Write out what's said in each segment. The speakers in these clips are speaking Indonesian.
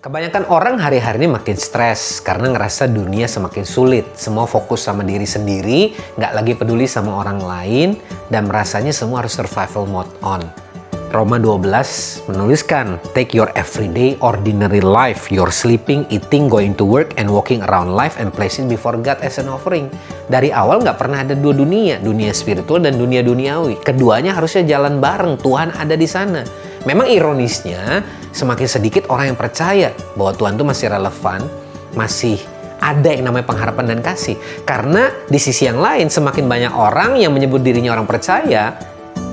Kebanyakan orang hari-hari ini makin stres karena ngerasa dunia semakin sulit. Semua fokus sama diri sendiri, nggak lagi peduli sama orang lain, dan merasanya semua harus survival mode on. Roma 12 menuliskan, take your everyday ordinary life, your sleeping, eating, going to work, and walking around life and place it before God as an offering. Dari awal nggak pernah ada dua dunia, dunia spiritual dan dunia duniawi. Keduanya harusnya jalan bareng, Tuhan ada di sana. Memang ironisnya, semakin sedikit orang yang percaya bahwa Tuhan itu masih relevan, masih ada yang namanya pengharapan dan kasih. Karena di sisi yang lain, semakin banyak orang yang menyebut dirinya orang percaya,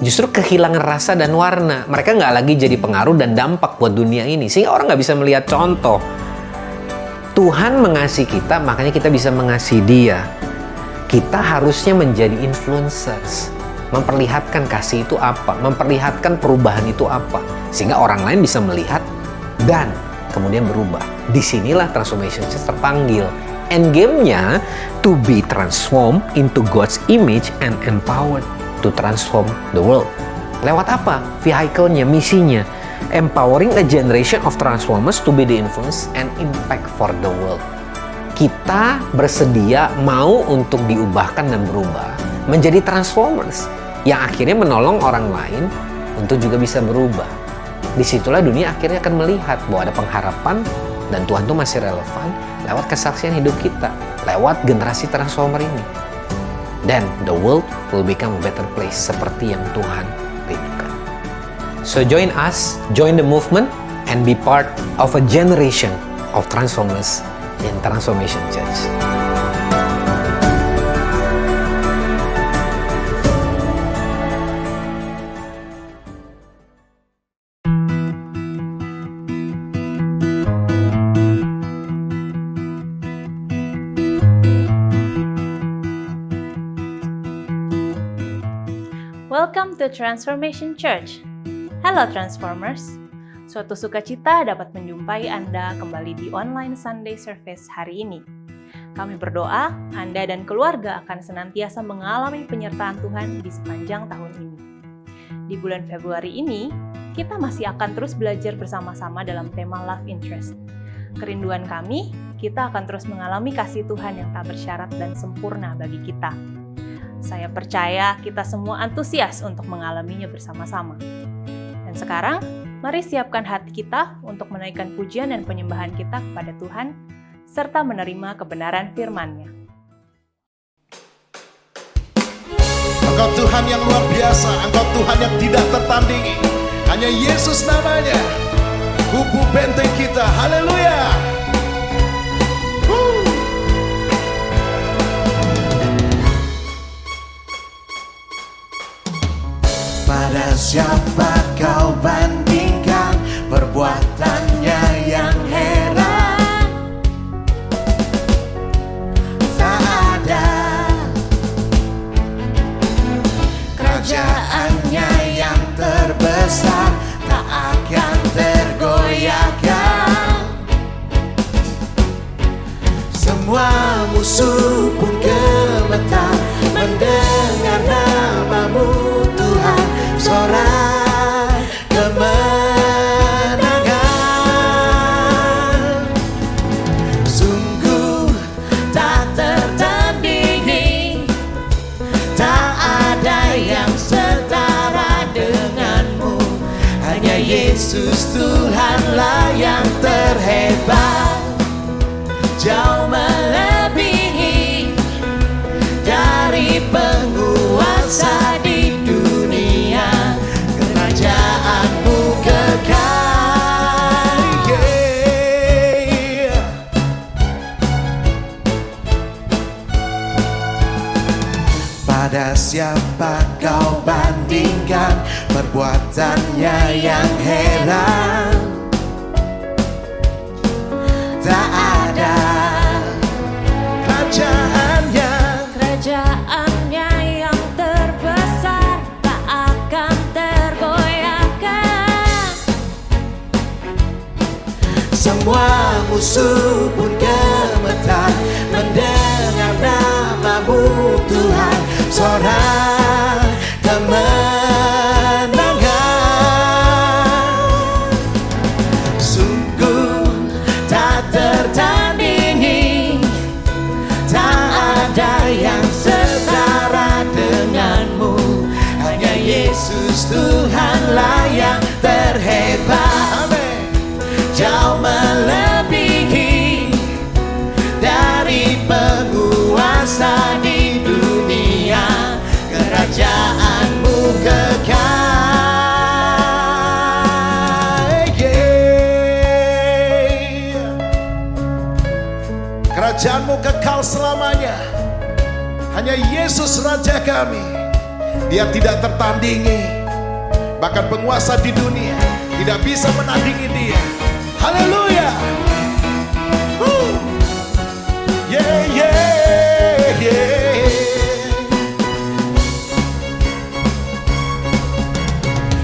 justru kehilangan rasa dan warna. Mereka nggak lagi jadi pengaruh dan dampak buat dunia ini. Sehingga orang nggak bisa melihat contoh. Tuhan mengasihi kita, makanya kita bisa mengasihi Dia. Kita harusnya menjadi influencers. Memperlihatkan kasih itu apa, memperlihatkan perubahan itu apa, sehingga orang lain bisa melihat dan kemudian berubah. Disinilah Transformation Church terpanggil. Endgame-nya to be transformed into God's image and empowered to transform the world. Lewat apa? Vehicle-nya, misinya. Empowering a generation of transformers to be the influence and impact for the world. Kita bersedia mau untuk diubahkan dan berubah menjadi transformers yang akhirnya menolong orang lain untuk juga bisa berubah. Disitulah dunia akhirnya akan melihat bahwa ada pengharapan dan Tuhan itu masih relevan lewat kesaksian hidup kita, lewat generasi transformer ini. Then the world will become a better place seperti yang Tuhan rindukan. So join us, join the movement, and be part of a generation of transformers in Transformation Church. Welcome to Transformation Church. Halo Transformers. Suatu sukacita dapat menjumpai Anda kembali di online Sunday Service hari ini. Kami berdoa Anda dan keluarga akan senantiasa mengalami penyertaan Tuhan di sepanjang tahun ini. Di bulan Februari ini, kita masih akan terus belajar bersama-sama dalam tema Love Interest. Kerinduan kami, kita akan terus mengalami kasih Tuhan yang tak bersyarat dan sempurna bagi kita. Saya percaya kita semua antusias untuk mengalaminya bersama-sama. Dan sekarang, mari siapkan hati kita untuk menaikkan pujian dan penyembahan kita kepada Tuhan, serta menerima kebenaran firman-Nya. Engkau Tuhan yang luar biasa, Engkau Tuhan yang tidak tertandingi. Hanya Yesus namanya, kubu benteng kita. Haleluya! Pada siapa kau bandingkan perbuatannya yang heran? Tak ada kerajaannya yang terbesar, tak akan tergoyahkan. Semua musuh pun gemetar mendengar namamu Tuhan. Sorak kemenangan, sungguh tak tertandingi, tak ada yang setara denganmu. Hanya Yesus Tuhanlah yang terhebat, jauh melebihi dari penguasa di dunia. Kerajaanmu kekal, yeah. Pada siapa kau bandingkan perbuatannya yang heran? Tak ada kerajaannya yang terbesar, tak akan tergoyahkan. Semua musuh pun gemetar mendengar namamu Tuhan. Sorak kemenangan, sungguh Yesus Tuhanlah yang terhebat. Amin. Jauh melebihi dari penguasa di dunia. Kerajaanmu kekal. Kerajaanmu kekal selamanya. Hanya Yesus Raja kami. Dia tidak tertandingi. Bahkan penguasa di dunia tidak bisa menandingi dia. Haleluya. Yeah, yeah, yeah.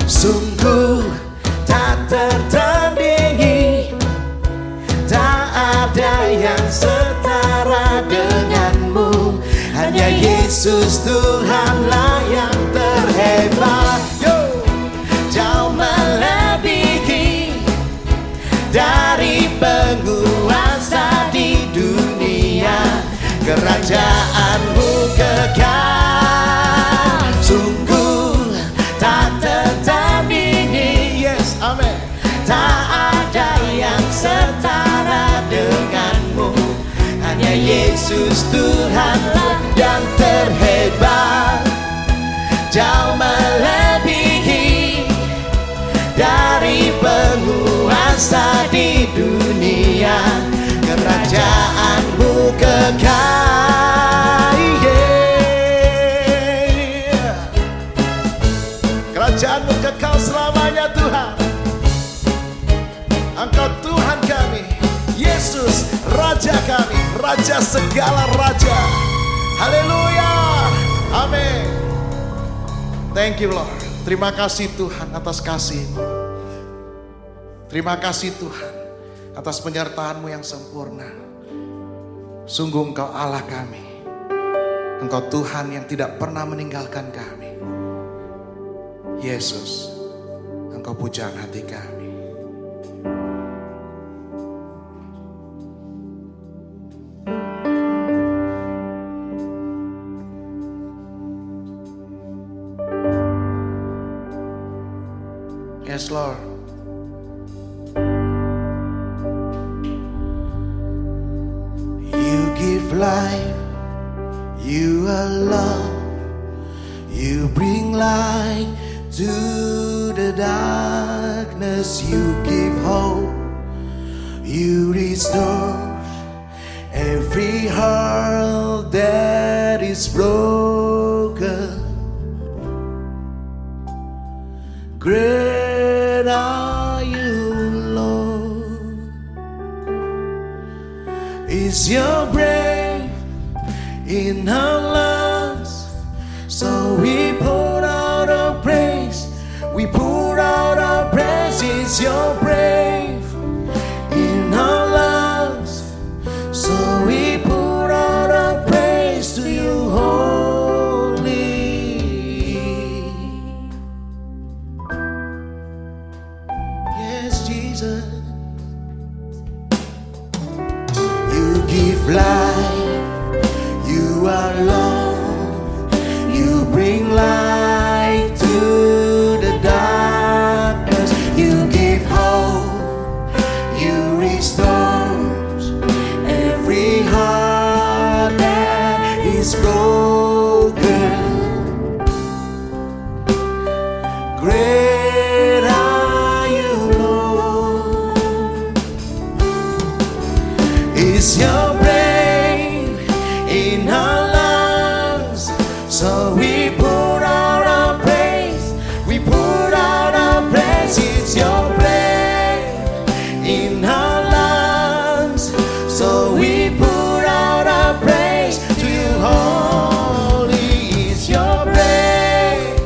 Sungguh tak tertandingi, tak ada yang setara denganmu. Hanya Yesus Tuhanlah yang terhebat. Jauh melebihi dari penguasa di dunia. Kerajaanmu kekal. Sungguh tak tertandingi. Yes, amin. Tak ada yang setara denganmu. Hanya Yesus Tuhanlah yang terhebat. Jauh melebihi dari penguasa di dunia. Kerajaanmu kekal. Yeah. Kerajaanmu kekal selamanya Tuhan. Engkau Tuhan kami, Yesus Raja kami, Raja segala raja. Haleluya. Amin. Thank you Lord. Terima kasih Tuhan atas kasih-Mu. Terima kasih Tuhan atas penyertaan-Mu yang sempurna. Sungguh Engkau Allah kami. Engkau Tuhan yang tidak pernah meninggalkan kami. Yesus, Engkau pujaan hati kami. Yes, Lord. You give life, you are love, you bring light to the darkness, you give hope, you restore every heart that is broken. Great are you, Lord. It's your breath in our lungs, so we pour out our praise. We pour out our praise. It's your breath in our lungs, so we pour out our praise to you, holy. Yes, Jesus. You give life, you are love, you bring light to the darkness, you give hope, you restore every heart that is broken. Great are you, Lord. It's your breath in our lungs, so we pour out our praise. We pour out our praise. It's your breath in our lungs, so we pour out our praise to you, holy. It's your breath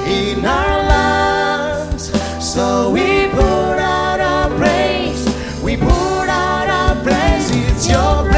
in our lungs, so we pour out our praise. We pour out our praise. It's your breath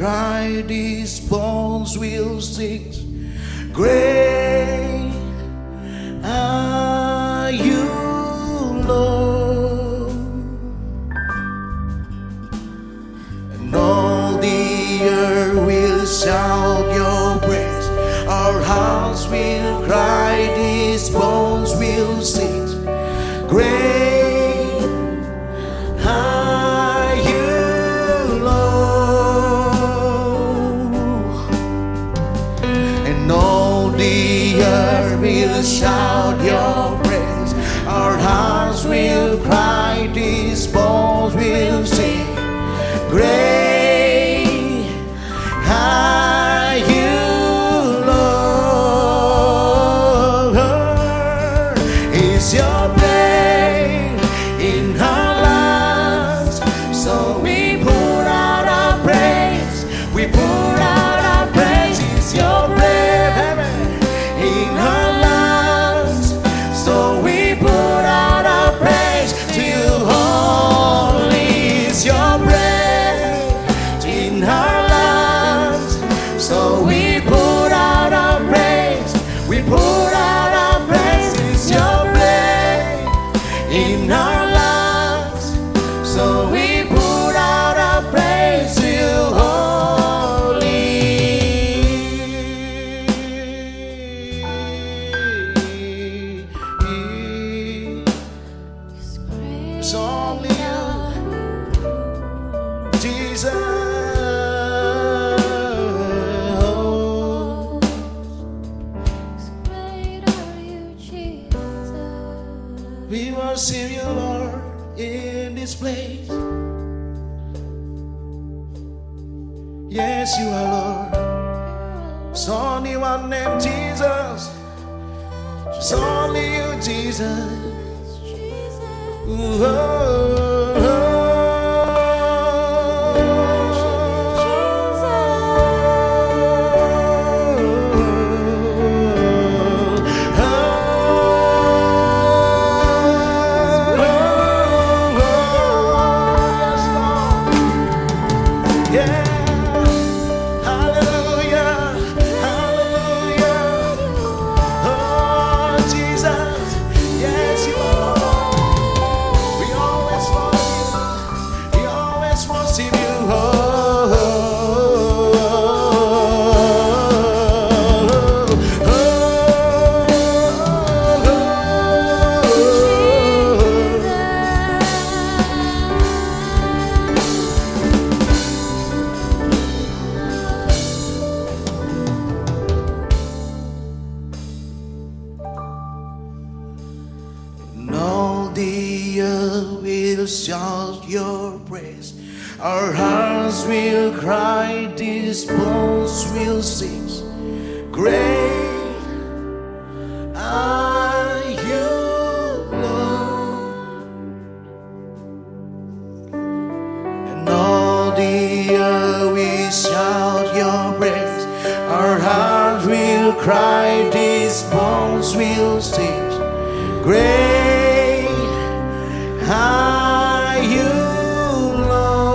cry, these bones will sing. Great are you, Lord, and all the earth will shout your praise. Our hearts will cry, these bones will sing. Great are you, Lord, and all the earth will shout your praise. Our hearts will cry, these bones will sing. Great are you, Lord. Is your praise in our lives? So we pour out our praise. We pour out our praise. Is your praise in our lives? So we pour out our praise to you. Holy is your praise in our lives. So we pour out our praise. We pour out our praise. Is your praise in our lives? So we pour out our praise to you. Holy. It's only you, Jesus. We worship you, Lord, in this place. Yes, you are Lord. There's only one name, Jesus. It's only you, Jesus. Ooh, oh, oh. Yeah. Hallelujah. Hallelujah. Oh, Jesus. Yes, you are. We always love you. We always worship you. Oh, oh, oh, oh, and all the earth will shout your praise. Our hearts will cry, these bones will sing. Great are you, Lord, and all the earth will shout your praise. Our hearts will cry, these bones will sing. Great are you, Lord.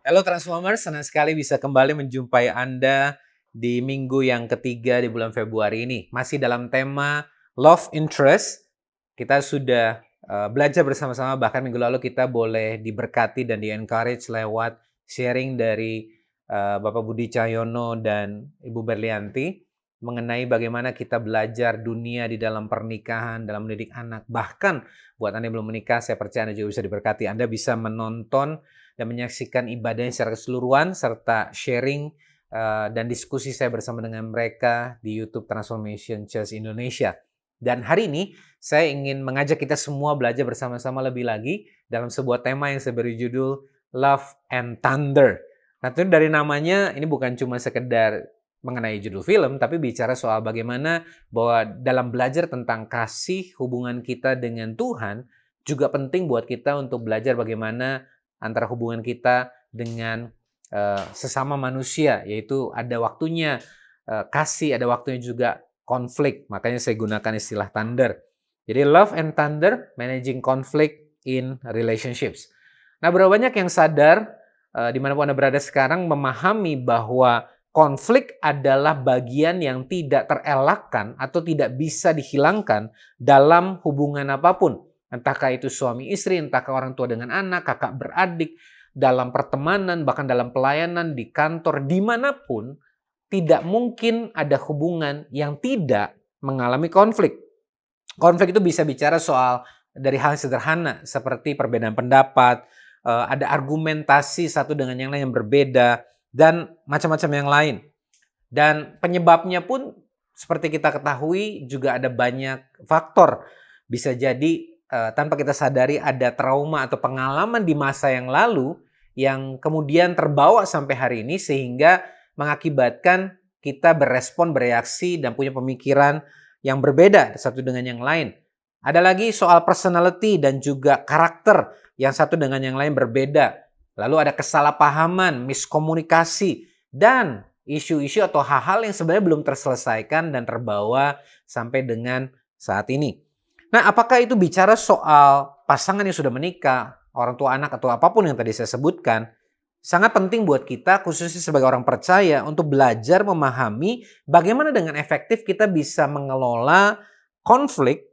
Halo Transformers, senang sekali bisa kembali menjumpai Anda di minggu yang ketiga di bulan Februari ini. Masih dalam tema Love Interest. Kita sudah belajar bersama-sama, bahkan minggu lalu kita boleh diberkati dan di-encourage lewat sharing dari Bapak Budi Cahyono dan Ibu Berlianti mengenai bagaimana kita belajar dunia di dalam pernikahan, dalam mendidik anak. Bahkan buat Anda yang belum menikah, saya percaya Anda juga bisa diberkati. Anda bisa menonton dan menyaksikan ibadahnya secara keseluruhan serta sharing dan diskusi saya bersama dengan mereka di YouTube Transformation Church Indonesia. Dan hari ini saya ingin mengajak kita semua belajar bersama-sama lebih lagi dalam sebuah tema yang saya beri judul Love and Thunder. Nah, itu dari namanya ini bukan cuma sekedar mengenai judul film, tapi bicara soal bagaimana bahwa dalam belajar tentang kasih hubungan kita dengan Tuhan juga penting buat kita untuk belajar bagaimana antara hubungan kita dengan sesama manusia, yaitu ada waktunya kasih, ada waktunya juga konflik. Makanya saya gunakan istilah thunder. Jadi love and thunder, managing conflict in relationships. Nah, berapa banyak yang sadar dimanapun Anda berada sekarang memahami bahwa konflik adalah bagian yang tidak terelakkan atau tidak bisa dihilangkan dalam hubungan apapun. Entahkah itu suami istri, entahkah orang tua dengan anak, kakak beradik, dalam pertemanan, bahkan dalam pelayanan, di kantor, dimanapun, tidak mungkin ada hubungan yang tidak mengalami konflik. Konflik itu bisa bicara soal dari hal sederhana seperti perbedaan pendapat, ada argumentasi satu dengan yang lain yang berbeda, dan macam-macam yang lain. Dan penyebabnya pun seperti kita ketahui juga ada banyak faktor. Bisa jadi tanpa kita sadari ada trauma atau pengalaman di masa yang lalu yang kemudian terbawa sampai hari ini sehingga mengakibatkan kita berespon, bereaksi, dan punya pemikiran yang berbeda satu dengan yang lain. Ada lagi soal personality dan juga karakter yang satu dengan yang lain berbeda. Lalu ada kesalahpahaman, miskomunikasi, dan isu-isu atau hal-hal yang sebenarnya belum terselesaikan dan terbawa sampai dengan saat ini. Nah, apakah itu bicara soal pasangan yang sudah menikah, orang tua anak, atau apapun yang tadi saya sebutkan? Sangat penting buat kita, khususnya sebagai orang percaya, untuk belajar memahami bagaimana dengan efektif kita bisa mengelola konflik,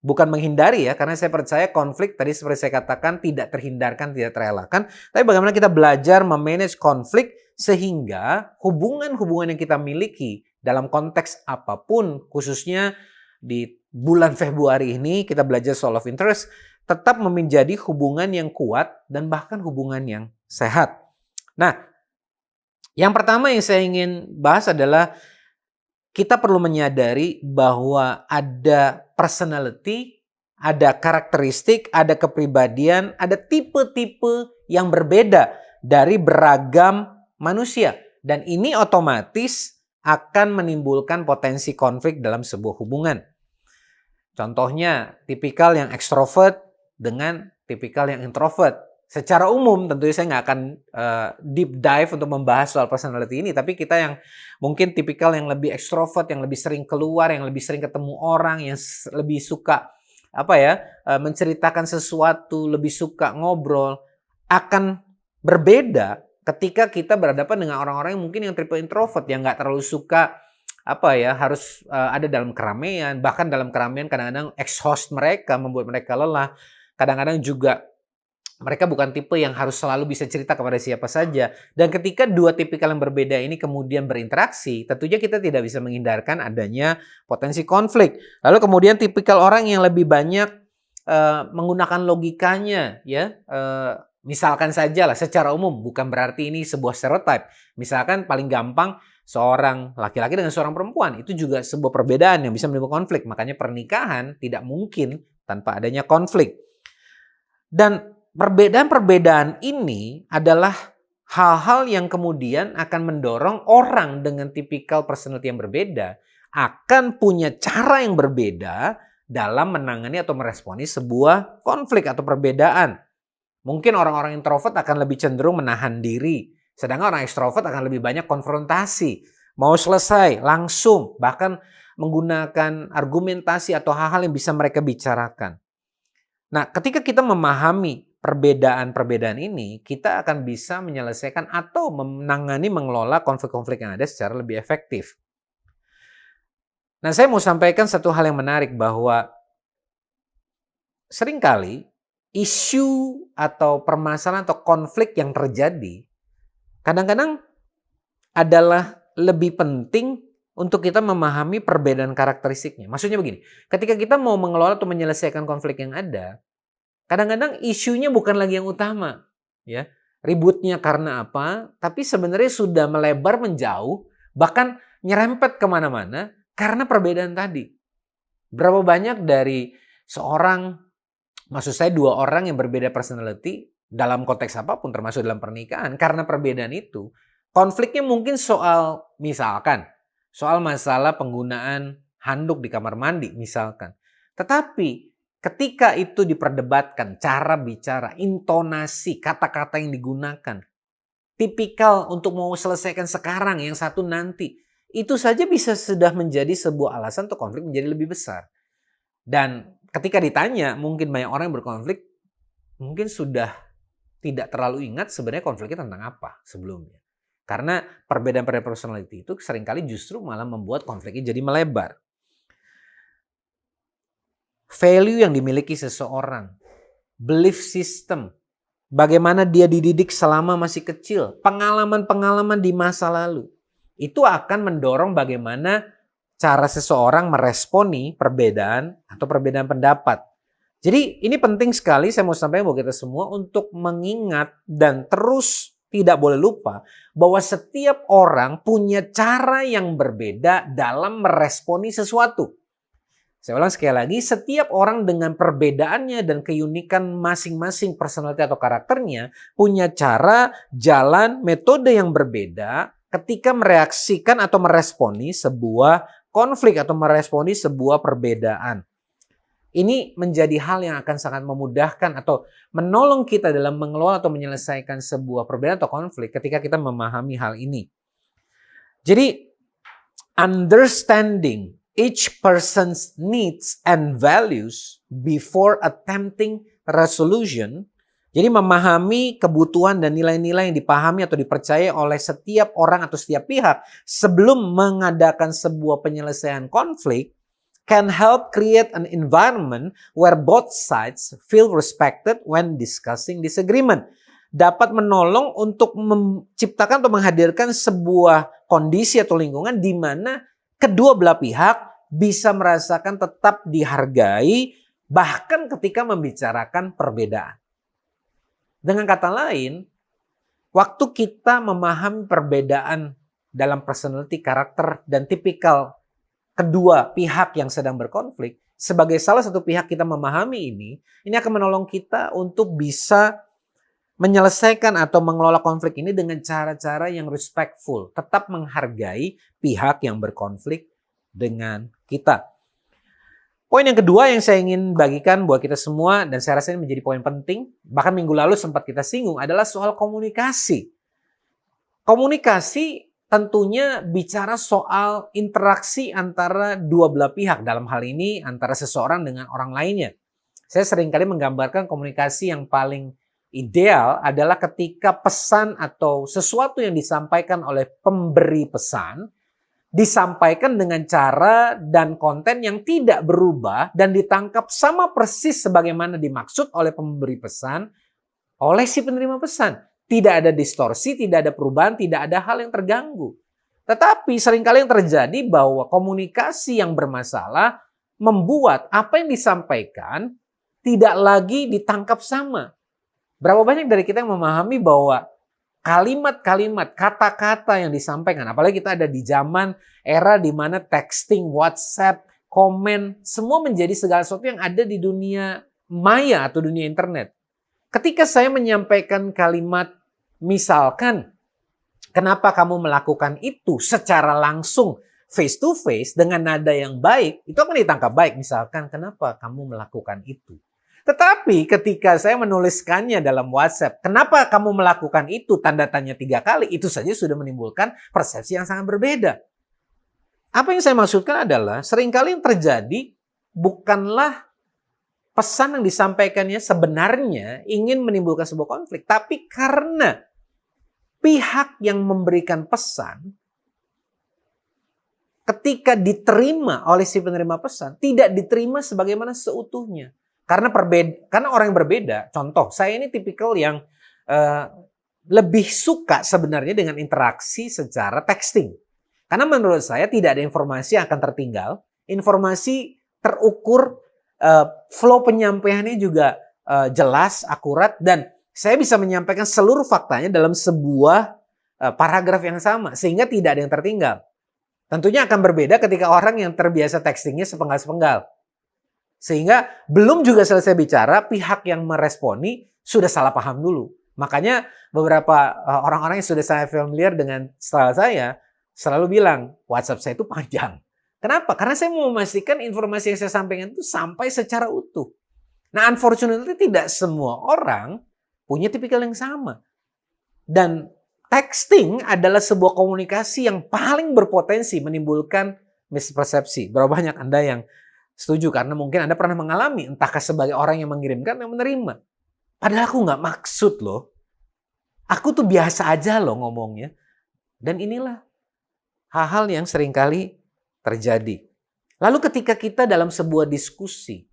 bukan menghindari ya, karena saya percaya konflik tadi seperti saya katakan tidak terhindarkan, tidak terelakkan, tapi bagaimana kita belajar memanage konflik sehingga hubungan-hubungan yang kita miliki dalam konteks apapun, khususnya di bulan Februari ini kita belajar soal love interest, tetap menjadi hubungan yang kuat dan bahkan hubungan yang sehat. Nah, yang pertama yang saya ingin bahas adalah kita perlu menyadari bahwa ada personality, ada karakteristik, ada kepribadian, ada tipe-tipe yang berbeda dari beragam manusia. Dan ini otomatis akan menimbulkan potensi konflik dalam sebuah hubungan. Contohnya, tipikal yang ekstrovert dengan tipikal yang introvert. Secara umum tentunya saya nggak akan deep dive untuk membahas soal personality ini, tapi kita yang mungkin tipikal yang lebih ekstrovert, yang lebih sering keluar, yang lebih sering ketemu orang, yang lebih suka menceritakan sesuatu, lebih suka ngobrol, akan berbeda ketika kita berhadapan dengan orang-orang yang mungkin yang tipe introvert, yang nggak terlalu suka harus ada dalam keramaian, bahkan dalam keramaian kadang-kadang exhaust mereka, membuat mereka lelah, kadang-kadang juga mereka bukan tipe yang harus selalu bisa cerita kepada siapa saja. Dan ketika dua tipikal yang berbeda ini kemudian berinteraksi, tentunya kita tidak bisa menghindarkan adanya potensi konflik. Lalu kemudian tipikal orang yang lebih banyak menggunakan logikanya, ya. Misalkan saja lah, secara umum, bukan berarti ini sebuah stereotype. Misalkan paling gampang, seorang laki-laki dengan seorang perempuan, itu juga sebuah perbedaan yang bisa menimbulkan konflik. Makanya pernikahan tidak mungkin tanpa adanya konflik. Dan perbedaan-perbedaan ini adalah hal-hal yang kemudian akan mendorong orang dengan tipikal personality yang berbeda akan punya cara yang berbeda dalam menangani atau meresponi sebuah konflik atau perbedaan. Mungkin orang-orang introvert akan lebih cenderung menahan diri, sedangkan orang ekstrovert akan lebih banyak konfrontasi, mau selesai langsung, bahkan menggunakan argumentasi atau hal-hal yang bisa mereka bicarakan. Nah, ketika kita memahami perbedaan-perbedaan ini, kita akan bisa menyelesaikan atau menangani, mengelola konflik-konflik yang ada secara lebih efektif. Nah, saya mau sampaikan satu hal yang menarik bahwa seringkali isu atau permasalahan atau konflik yang terjadi kadang-kadang adalah lebih penting untuk kita memahami perbedaan karakteristiknya. Maksudnya begini, ketika kita mau mengelola atau menyelesaikan konflik yang ada, kadang-kadang isunya bukan lagi yang utama, ya. Ributnya karena apa? Tapi sebenarnya sudah melebar menjauh, bahkan nyerempet kemana-mana karena perbedaan tadi. Berapa banyak dari maksud saya dua orang yang berbeda personality dalam konteks apapun, termasuk dalam pernikahan, karena perbedaan itu, konfliknya mungkin soal masalah penggunaan handuk di kamar mandi misalkan. Tetapi ketika itu diperdebatkan, cara bicara, intonasi, kata-kata yang digunakan, tipikal untuk mau selesaikan sekarang, yang satu nanti, itu saja bisa sudah menjadi sebuah alasan untuk konflik menjadi lebih besar. Dan ketika ditanya, mungkin banyak orang yang berkonflik, mungkin sudah tidak terlalu ingat sebenarnya konfliknya tentang apa sebelumnya. Karena perbedaan-perbedaan personality itu seringkali justru malah membuat konfliknya jadi melebar. Value yang dimiliki seseorang, belief system, bagaimana dia dididik selama masih kecil, pengalaman-pengalaman di masa lalu, itu akan mendorong bagaimana cara seseorang meresponi perbedaan atau perbedaan pendapat. Jadi ini penting sekali saya mau sampaikan buat kita semua untuk mengingat dan terus tidak boleh lupa bahwa setiap orang punya cara yang berbeda dalam meresponi sesuatu. Saya ulang sekali lagi, setiap orang dengan perbedaannya dan keunikan masing-masing personality atau karakternya punya cara, jalan, metode yang berbeda ketika mereaksikan atau meresponi sebuah konflik atau meresponi sebuah perbedaan. Ini menjadi hal yang akan sangat memudahkan atau menolong kita dalam mengelola atau menyelesaikan sebuah perbedaan atau konflik ketika kita memahami hal ini. Jadi, understanding each person's needs and values before attempting resolution. Jadi memahami kebutuhan dan nilai-nilai yang dipahami atau dipercaya oleh setiap orang atau setiap pihak sebelum mengadakan sebuah penyelesaian konflik can help create an environment where both sides feel respected when discussing disagreement. Dapat menolong untuk menciptakan atau menghadirkan sebuah kondisi atau lingkungan di mana kedua belah pihak bisa merasakan tetap dihargai bahkan ketika membicarakan perbedaan. Dengan kata lain, waktu kita memahami perbedaan dalam personality, karakter, dan tipikal kedua pihak yang sedang berkonflik, sebagai salah satu pihak kita memahami ini akan menolong kita untuk bisa menyelesaikan atau mengelola konflik ini dengan cara-cara yang respectful, tetap menghargai pihak yang berkonflik dengan kita. Poin yang kedua yang saya ingin bagikan buat kita semua, dan saya rasa ini menjadi poin penting, bahkan minggu lalu sempat kita singgung, adalah soal komunikasi. Komunikasi tentunya bicara soal interaksi antara dua belah pihak, dalam hal ini antara seseorang dengan orang lainnya. Saya seringkali menggambarkan komunikasi yang paling ideal adalah ketika pesan atau sesuatu yang disampaikan oleh pemberi pesan disampaikan dengan cara dan konten yang tidak berubah dan ditangkap sama persis sebagaimana dimaksud oleh pemberi pesan oleh si penerima pesan. Tidak ada distorsi, tidak ada perubahan, tidak ada hal yang terganggu. Tetapi seringkali yang terjadi bahwa komunikasi yang bermasalah membuat apa yang disampaikan tidak lagi ditangkap sama. Berapa banyak dari kita yang memahami bahwa kalimat-kalimat, kata-kata yang disampaikan, apalagi kita ada di zaman era di mana texting, WhatsApp, komen, semua menjadi segala sesuatu yang ada di dunia maya atau dunia internet. Ketika saya menyampaikan kalimat, misalkan, kenapa kamu melakukan itu secara langsung, face to face, dengan nada yang baik, itu akan ditangkap baik. Misalkan, kenapa kamu melakukan itu? Tetapi ketika saya menuliskannya dalam WhatsApp, kenapa kamu melakukan itu, tanda tanya 3 kali, itu saja sudah menimbulkan persepsi yang sangat berbeda. Apa yang saya maksudkan adalah, seringkali yang terjadi bukanlah pesan yang disampaikannya sebenarnya ingin menimbulkan sebuah konflik, tapi karena pihak yang memberikan pesan, ketika diterima oleh si penerima pesan, tidak diterima sebagaimana seutuhnya. Karena orang yang berbeda, contoh, saya ini tipikal yang lebih suka sebenarnya dengan interaksi secara texting. Karena menurut saya tidak ada informasi yang akan tertinggal, informasi terukur, flow penyampaiannya juga jelas, akurat, dan saya bisa menyampaikan seluruh faktanya dalam sebuah paragraf yang sama, sehingga tidak ada yang tertinggal. Tentunya akan berbeda ketika orang yang terbiasa textingnya sepenggal-sepenggal. Sehingga belum juga selesai bicara, pihak yang meresponi sudah salah paham dulu. Makanya beberapa orang-orang yang sudah saya familiar dengan style saya selalu bilang, WhatsApp saya itu panjang. Kenapa? Karena saya mau memastikan informasi yang saya sampaikan itu sampai secara utuh. Nah, unfortunately tidak semua orang punya tipikal yang sama. Dan texting adalah sebuah komunikasi yang paling berpotensi menimbulkan mispersepsi. Berapa banyak Anda yang setuju? Karena mungkin Anda pernah mengalami, entahkah sebagai orang yang mengirimkan atau menerima. Padahal aku nggak maksud loh. Aku tuh biasa aja loh ngomongnya. Dan inilah hal-hal yang seringkali terjadi. Lalu ketika kita dalam sebuah diskusi,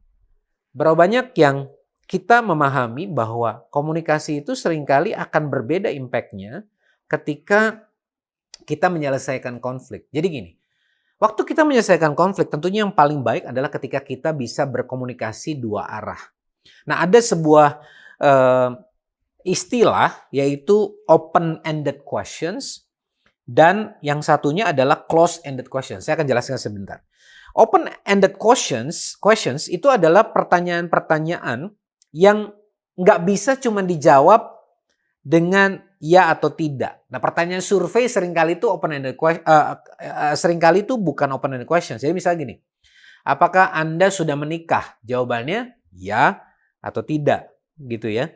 berapa banyak yang kita memahami bahwa komunikasi itu seringkali akan berbeda impact-nya ketika kita menyelesaikan konflik. Jadi gini, waktu kita menyelesaikan konflik tentunya yang paling baik adalah ketika kita bisa berkomunikasi dua arah. Nah, ada sebuah istilah yaitu open-ended questions dan yang satunya adalah close-ended questions. Saya akan jelaskan sebentar. Open-ended questions itu adalah pertanyaan-pertanyaan yang nggak bisa cuma dijawab dengan ya atau tidak. Nah, pertanyaan survei seringkali itu seringkali itu bukan open-ended questions. Jadi misalnya gini, apakah Anda sudah menikah? Jawabannya ya atau tidak, gitu ya.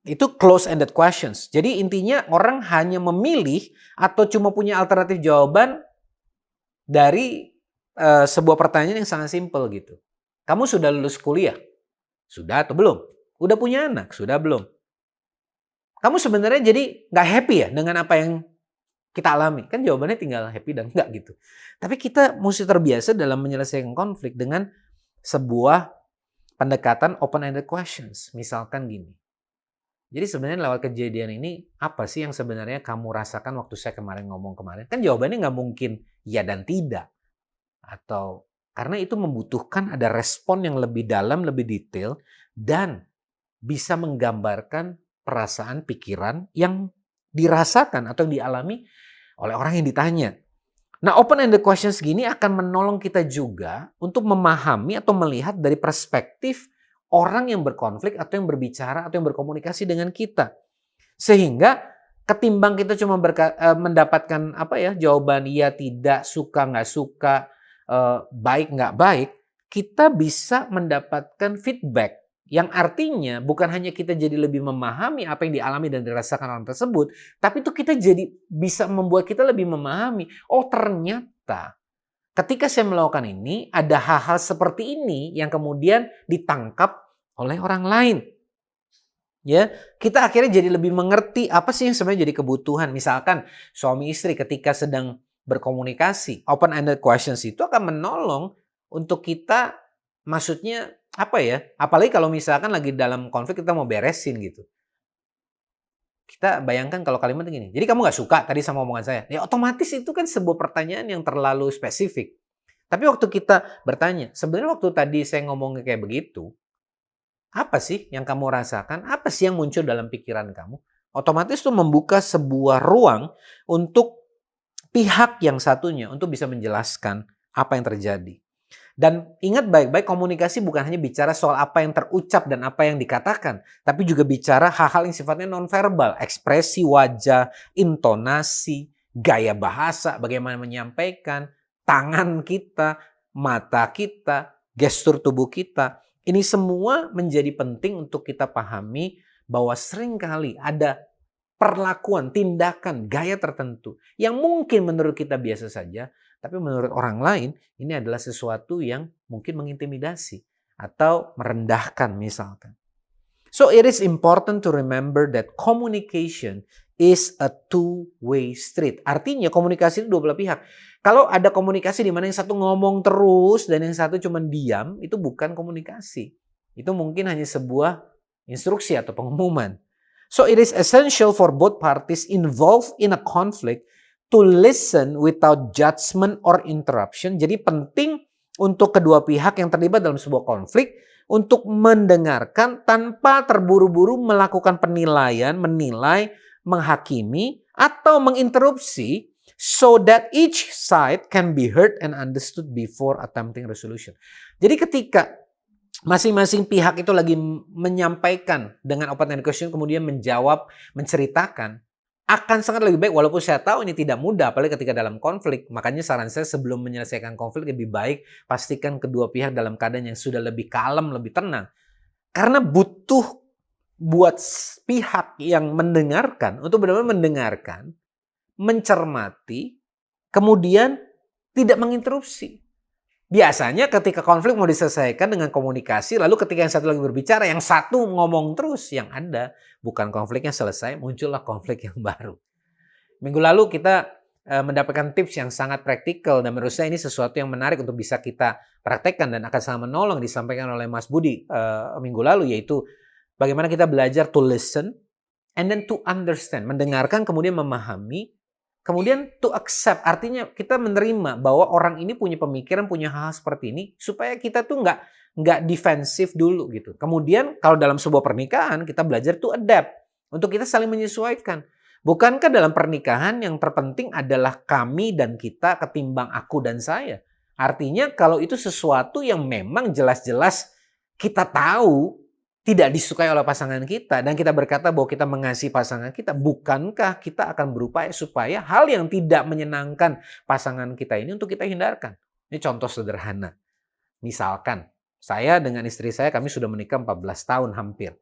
Itu close-ended questions. Jadi intinya orang hanya memilih atau cuma punya alternatif jawaban dari sebuah pertanyaan yang sangat simpel gitu. Kamu sudah lulus kuliah? Sudah atau belum? Udah punya anak? Sudah belum? Kamu sebenarnya jadi nggak happy ya dengan apa yang kita alami? Kan jawabannya tinggal happy dan enggak gitu. Tapi kita mesti terbiasa dalam menyelesaikan konflik dengan sebuah pendekatan open-ended questions. Misalkan gini. Jadi sebenarnya lewat kejadian ini, apa sih yang sebenarnya kamu rasakan waktu saya kemarin ngomong kemarin? Kan jawabannya nggak mungkin ya dan tidak. Atau karena itu membutuhkan ada respon yang lebih dalam, lebih detail, dan bisa menggambarkan perasaan, pikiran yang dirasakan atau yang dialami oleh orang yang ditanya. Nah, open-ended questions gini akan menolong kita juga untuk memahami atau melihat dari perspektif orang yang berkonflik atau yang berbicara atau yang berkomunikasi dengan kita. Sehingga ketimbang kita cuma mendapatkan jawaban iya, tidak, suka, nggak suka, baik, nggak baik, kita bisa mendapatkan feedback yang artinya bukan hanya kita jadi lebih memahami apa yang dialami dan dirasakan orang tersebut, tapi itu kita jadi bisa membuat kita lebih memahami, oh ternyata ketika saya melakukan ini ada hal-hal seperti ini yang kemudian ditangkap oleh orang lain. Ya, kita akhirnya jadi lebih mengerti apa sih yang sebenarnya jadi kebutuhan. Misalkan suami istri ketika sedang berkomunikasi, open-ended questions itu akan menolong untuk kita, maksudnya apalagi kalau misalkan lagi dalam konflik kita mau beresin gitu. Kita bayangkan kalau kalimatnya gini, jadi kamu gak suka tadi sama omongan saya? Ya otomatis itu kan sebuah pertanyaan yang terlalu spesifik. Tapi waktu kita bertanya, sebenarnya waktu tadi saya ngomongnya kayak begitu, apa sih yang kamu rasakan? Apa sih yang muncul dalam pikiran kamu? Otomatis itu membuka sebuah ruang untuk pihak yang satunya untuk bisa menjelaskan apa yang terjadi. Dan ingat baik-baik, komunikasi bukan hanya bicara soal apa yang terucap dan apa yang dikatakan, tapi juga bicara hal-hal yang sifatnya nonverbal, ekspresi wajah, intonasi, gaya bahasa, bagaimana menyampaikan, tangan kita, mata kita, gestur tubuh kita. Ini semua menjadi penting untuk kita pahami bahwa seringkali ada perlakuan, tindakan, gaya tertentu yang mungkin menurut kita biasa saja, tapi menurut orang lain ini adalah sesuatu yang mungkin mengintimidasi atau merendahkan misalkan. So it is important to remember that communication is a two-way street. Artinya komunikasi itu dua belah pihak. Kalau ada komunikasi di mana yang satu ngomong terus dan yang satu cuma diam, itu bukan komunikasi. Itu mungkin hanya sebuah instruksi atau pengumuman. So it is essential for both parties involved in a conflict to listen without judgment or interruption. Jadi penting untuk kedua pihak yang terlibat dalam sebuah konflik untuk mendengarkan tanpa terburu-buru melakukan penilaian, menilai, menghakimi, atau menginterupsi so that each side can be heard and understood before attempting resolution. Jadi ketika masing-masing pihak itu lagi menyampaikan dengan open-ended question, kemudian menjawab, menceritakan, akan sangat lebih baik, walaupun saya tahu ini tidak mudah, apalagi ketika dalam konflik. Makanya saran saya sebelum menyelesaikan konflik lebih baik pastikan kedua pihak dalam keadaan yang sudah lebih kalem, lebih tenang. Karena butuh buat pihak yang mendengarkan, untuk benar-benar mendengarkan, mencermati, kemudian tidak menginterupsi. Biasanya ketika konflik mau diselesaikan dengan komunikasi, lalu ketika yang satu lagi berbicara, yang satu ngomong terus, yang ada bukan konfliknya selesai, muncullah konflik yang baru. Minggu lalu kita mendapatkan tips yang sangat praktikal, dan menurut saya ini sesuatu yang menarik untuk bisa kita praktekkan dan akan sangat menolong, disampaikan oleh Mas Budi minggu lalu, yaitu bagaimana kita belajar to listen and then to understand, mendengarkan kemudian memahami, kemudian to accept, artinya kita menerima bahwa orang ini punya pemikiran, punya hal seperti ini, supaya kita tuh nggak defensif dulu gitu. Kemudian kalau dalam sebuah pernikahan kita belajar to adapt, untuk kita saling menyesuaikan. Bukankah dalam pernikahan yang terpenting adalah kami dan kita ketimbang aku dan saya? Artinya kalau itu sesuatu yang memang jelas-jelas kita tahu tidak disukai oleh pasangan kita, dan kita berkata bahwa kita mengasihi pasangan kita, bukankah kita akan berupaya supaya hal yang tidak menyenangkan pasangan kita ini untuk kita hindarkan? Ini contoh sederhana. Misalkan, saya dengan istri saya, kami sudah menikah 14 tahun hampir.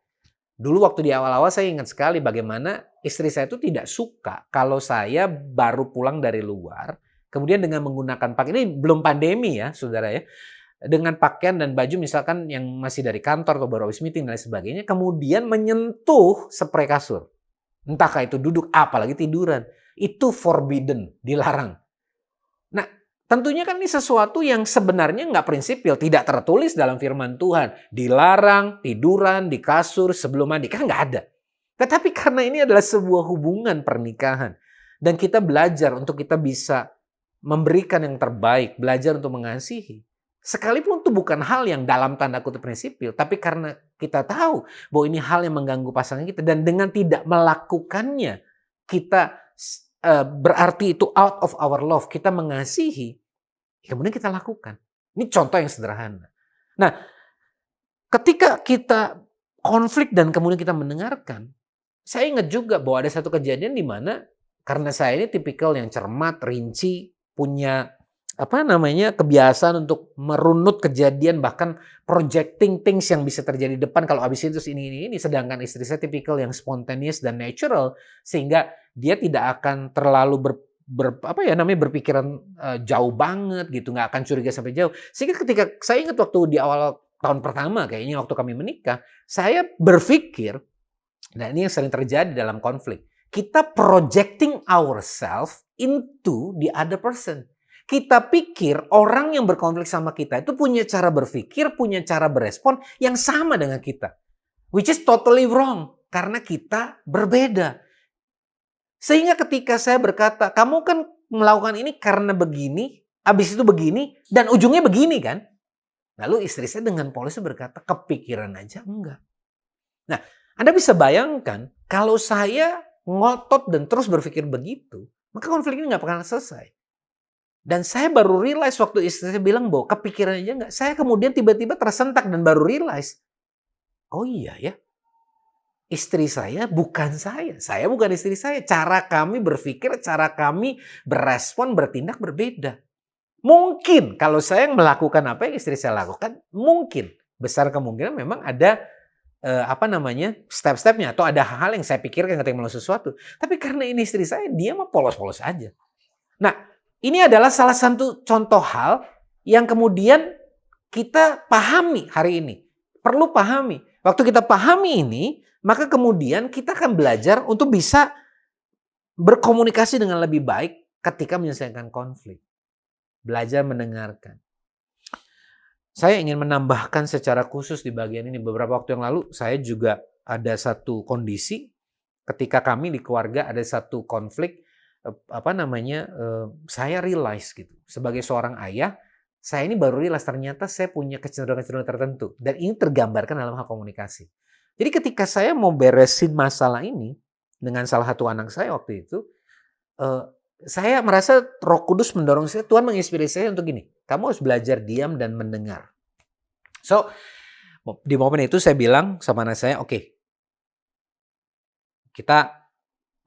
Dulu waktu di awal-awal saya ingat sekali bagaimana istri saya itu tidak suka kalau saya baru pulang dari luar, kemudian dengan menggunakan pakaian, ini belum pandemi ya saudara ya, dengan pakaian dan baju misalkan yang masih dari kantor atau baru habis meeting dan lain sebagainya, kemudian menyentuh spray kasur. Entahkah itu duduk, apalagi tiduran. Itu forbidden, dilarang. Nah, tentunya kan ini sesuatu yang sebenarnya nggak prinsipil, tidak tertulis dalam firman Tuhan. Dilarang, tiduran, di kasur, sebelum mandi, kan nggak ada. Tetapi karena ini adalah sebuah hubungan pernikahan, dan kita belajar untuk kita bisa memberikan yang terbaik, belajar untuk mengasihi. Sekalipun itu bukan hal yang dalam tanda kutip prinsipil, tapi karena kita tahu bahwa ini hal yang mengganggu pasangan kita, dan dengan tidak melakukannya, kita berarti itu out of our love, kita mengasihi, kemudian kita lakukan. Ini contoh yang sederhana. Nah, ketika kita konflik dan kemudian kita mendengarkan, saya ingat juga bahwa ada satu kejadian di mana karena saya ini tipikal yang cermat, rinci, punya kebiasaan untuk merunut kejadian, bahkan projecting things yang bisa terjadi di depan, kalau habis itu ini. Sedangkan istri saya tipikal yang spontaneous dan natural, sehingga dia tidak akan terlalu berpikiran jauh banget gitu, nggak akan curiga sampai jauh. Sehingga ketika saya ingat waktu di awal tahun pertama kayaknya waktu kami menikah, saya berpikir, nah ini yang sering terjadi dalam konflik, kita projecting ourselves into the other person. Kita pikir orang yang berkonflik sama kita itu punya cara berpikir, punya cara berespon yang sama dengan kita. Which is totally wrong. Karena kita berbeda. Sehingga ketika saya berkata, kamu kan melakukan ini karena begini, habis itu begini, dan ujungnya begini kan. Lalu istri saya dengan polos berkata, kepikiran aja enggak. Nah, Anda bisa bayangkan kalau saya ngotot dan terus berpikir begitu, maka konflik ini nggak akan selesai. Dan saya baru realize waktu istri saya bilang bahwa kepikiran aja enggak. Saya kemudian tiba-tiba tersentak dan baru realize. Oh iya ya. Istri saya bukan saya. Saya bukan istri saya. Cara kami berpikir, cara kami berespon, bertindak berbeda. Mungkin kalau saya melakukan apa yang istri saya lakukan, mungkin besar kemungkinan memang ada step-stepnya, atau ada hal yang saya pikirkan ketika melakukan sesuatu. Tapi karena ini istri saya, dia mah polos-polos aja. Nah, ini adalah salah satu contoh hal yang kemudian kita pahami hari ini. Perlu pahami. Waktu kita pahami ini, maka kemudian kita akan belajar untuk bisa berkomunikasi dengan lebih baik ketika menyelesaikan konflik. Belajar mendengarkan. Saya ingin menambahkan secara khusus di bagian ini. Beberapa waktu yang lalu saya juga ada satu kondisi ketika kami di keluarga ada satu konflik. Saya realize gitu, sebagai seorang ayah, saya ini baru realize ternyata saya punya kecenderungan-kecenderungan tertentu, dan ini tergambarkan dalam hal komunikasi. Jadi ketika saya mau beresin masalah ini dengan salah satu anak saya waktu itu, saya merasa Roh Kudus mendorong saya, Tuhan menginspirasi saya untuk gini, kamu harus belajar diam dan mendengar. So, di momen itu saya bilang sama anak saya, oke,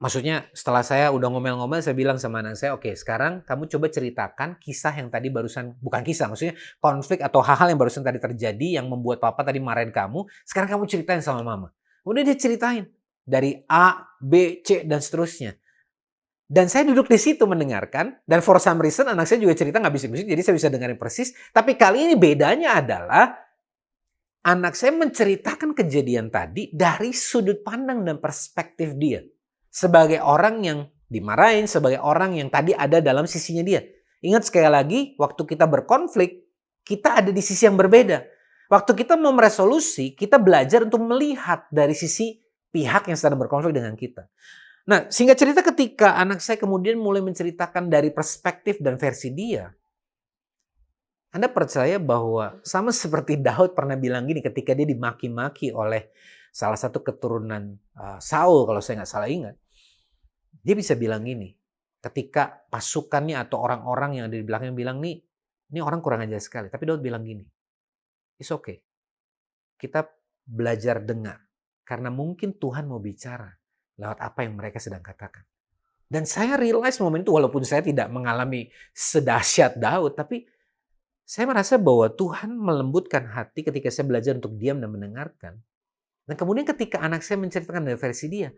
maksudnya setelah saya udah ngomel-ngomel, saya bilang sama anak saya, oke, sekarang kamu coba ceritakan kisah yang tadi barusan, bukan kisah, maksudnya konflik atau hal-hal yang barusan tadi terjadi yang membuat papa tadi marahin kamu, sekarang kamu ceritain sama mama. Kemudian dia ceritain dari A, B, C, dan seterusnya. Dan saya duduk di situ mendengarkan, dan for some reason anak saya juga cerita nggak bisik-bisik, jadi saya bisa dengerin persis. Tapi kali ini bedanya adalah anak saya menceritakan kejadian tadi dari sudut pandang dan perspektif dia. Sebagai orang yang dimarahin, sebagai orang yang tadi ada dalam sisinya dia. Ingat sekali lagi, waktu kita berkonflik, kita ada di sisi yang berbeda. Waktu kita mau meresolusi, kita belajar untuk melihat dari sisi pihak yang sedang berkonflik dengan kita. Nah, singkat cerita ketika anak saya kemudian mulai menceritakan dari perspektif dan versi dia, Anda percaya bahwa sama seperti Daud pernah bilang gini ketika dia dimaki-maki oleh salah satu keturunan Saul, kalau saya nggak salah ingat. Dia bisa bilang gini, ketika pasukannya atau orang-orang yang ada di belakangnya bilang, nih, ini orang kurang ajar sekali. Tapi Daud bilang gini, it's okay. Kita belajar dengar. Karena mungkin Tuhan mau bicara lewat apa yang mereka sedang katakan. Dan saya realize momen itu, walaupun saya tidak mengalami sedahsyat Daud, tapi saya merasa bahwa Tuhan melembutkan hati ketika saya belajar untuk diam dan mendengarkan. Dan kemudian ketika anak saya menceritakan dari versi dia,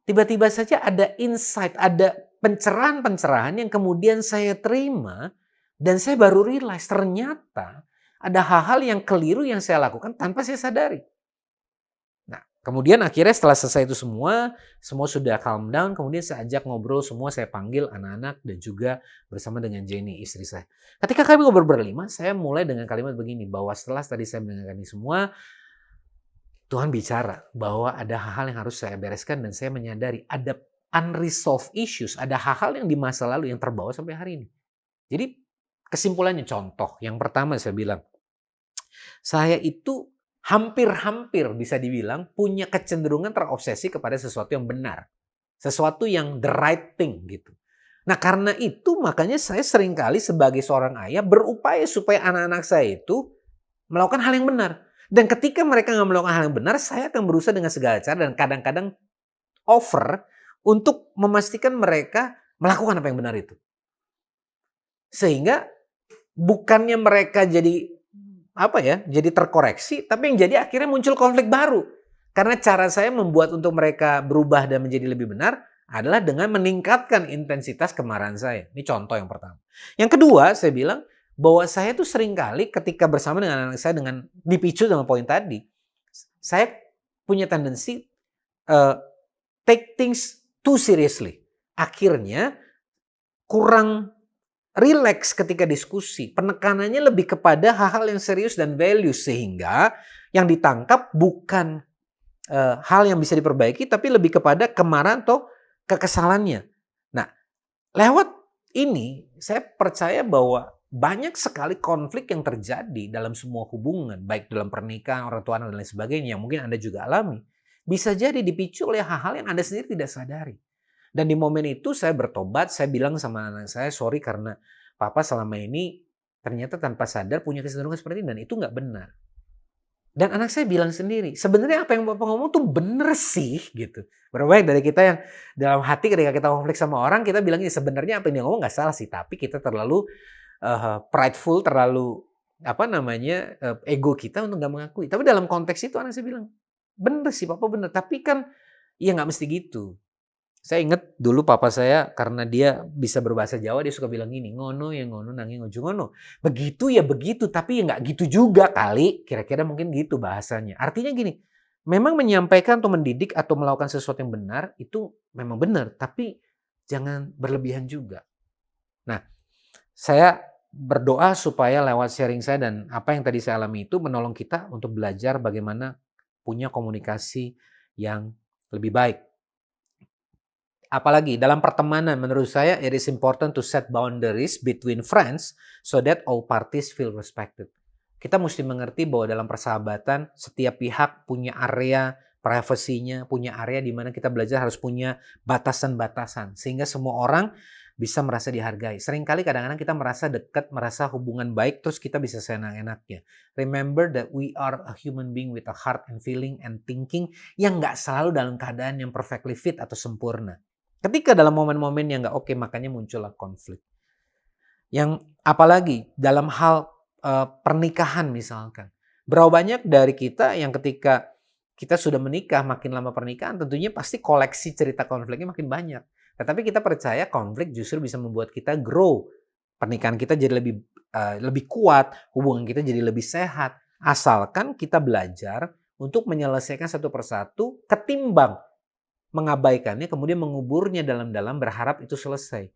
tiba-tiba saja ada insight, ada pencerahan-pencerahan yang kemudian saya terima, dan saya baru realize ternyata ada hal-hal yang keliru yang saya lakukan tanpa saya sadari. Nah, kemudian akhirnya setelah selesai itu semua sudah calm down, kemudian saya ajak ngobrol semua, saya panggil anak-anak dan juga bersama dengan Jenny, istri saya. Ketika kami ngobrol berlima, saya mulai dengan kalimat begini, bahwa setelah tadi saya mendengarkan ini semua, Tuhan bicara bahwa ada hal-hal yang harus saya bereskan dan saya menyadari ada unresolved issues, ada hal-hal yang di masa lalu yang terbawa sampai hari ini. Jadi kesimpulannya contoh, yang pertama saya bilang, saya itu hampir-hampir bisa dibilang punya kecenderungan terobsesi kepada sesuatu yang benar. Sesuatu yang the right thing gitu. Nah karena itu makanya saya seringkali sebagai seorang ayah berupaya supaya anak-anak saya itu melakukan hal yang benar. Dan ketika mereka nggak melakukan hal yang benar, saya akan berusaha dengan segala cara dan kadang-kadang over untuk memastikan mereka melakukan apa yang benar itu. Sehingga bukannya mereka jadi jadi terkoreksi, tapi yang jadi akhirnya muncul konflik baru. Karena cara saya membuat untuk mereka berubah dan menjadi lebih benar adalah dengan meningkatkan intensitas kemarahan saya. Ini contoh yang pertama. Yang kedua, saya bilang bahwa saya tuh seringkali ketika bersama dengan anak saya dengan dipicu dengan poin tadi, saya punya tendensi take things too seriously. Akhirnya kurang relax ketika diskusi. Penekanannya lebih kepada hal-hal yang serius dan value. Sehingga yang ditangkap bukan hal yang bisa diperbaiki, tapi lebih kepada kemarahan atau kekesalannya. Nah, lewat ini saya percaya bahwa banyak sekali konflik yang terjadi dalam semua hubungan. Baik dalam pernikahan, orang tua, dan lain sebagainya. Yang mungkin Anda juga alami. Bisa jadi dipicu oleh hal-hal yang Anda sendiri tidak sadari. Dan di momen itu saya bertobat, saya bilang sama anak saya, sorry karena papa selama ini ternyata tanpa sadar punya kecenderungan seperti ini dan itu nggak benar. Dan anak saya bilang sendiri, sebenarnya apa yang papa ngomong tuh bener sih gitu. Berbaik dari kita yang dalam hati ketika kita konflik sama orang, kita bilang ini sebenarnya apa yang dia ngomong nggak salah sih, tapi kita terlalu prideful, terlalu ego kita untuk nggak mengakui. Tapi dalam konteks itu anak saya bilang, bener sih papa bener, tapi kan ya nggak mesti gitu. Saya ingat dulu papa saya karena dia bisa berbahasa Jawa, dia suka bilang gini, ngono ya ngono nanging ojo ngono. Begitu ya begitu, tapi ya nggak gitu juga kali. Kira-kira mungkin gitu bahasanya. Artinya gini, memang menyampaikan atau mendidik atau melakukan sesuatu yang benar itu memang benar, tapi jangan berlebihan juga. Nah, saya berdoa supaya lewat sharing saya dan apa yang tadi saya alami itu menolong kita untuk belajar bagaimana punya komunikasi yang lebih baik. Apalagi dalam pertemanan, menurut saya it is important to set boundaries between friends so that all parties feel respected. Kita mesti mengerti bahwa dalam persahabatan setiap pihak punya area privasinya, punya area di mana kita belajar harus punya batasan-batasan sehingga semua orang bisa merasa dihargai. Seringkali kadang-kadang kita merasa dekat, merasa hubungan baik, terus kita bisa seenak-enaknya. Remember that we are a human being with a heart and feeling and thinking yang nggak selalu dalam keadaan yang perfectly fit atau sempurna. Ketika dalam momen-momen yang nggak oke, makanya muncullah konflik. Yang apalagi dalam hal pernikahan misalkan. Berapa banyak dari kita yang ketika kita sudah menikah, makin lama pernikahan, tentunya pasti koleksi cerita konfliknya makin banyak. Tetapi kita percaya konflik justru bisa membuat kita grow. Pernikahan kita jadi lebih kuat, hubungan kita jadi lebih sehat. Asalkan kita belajar untuk menyelesaikan satu persatu ketimbang mengabaikannya, kemudian menguburnya dalam-dalam berharap itu selesai.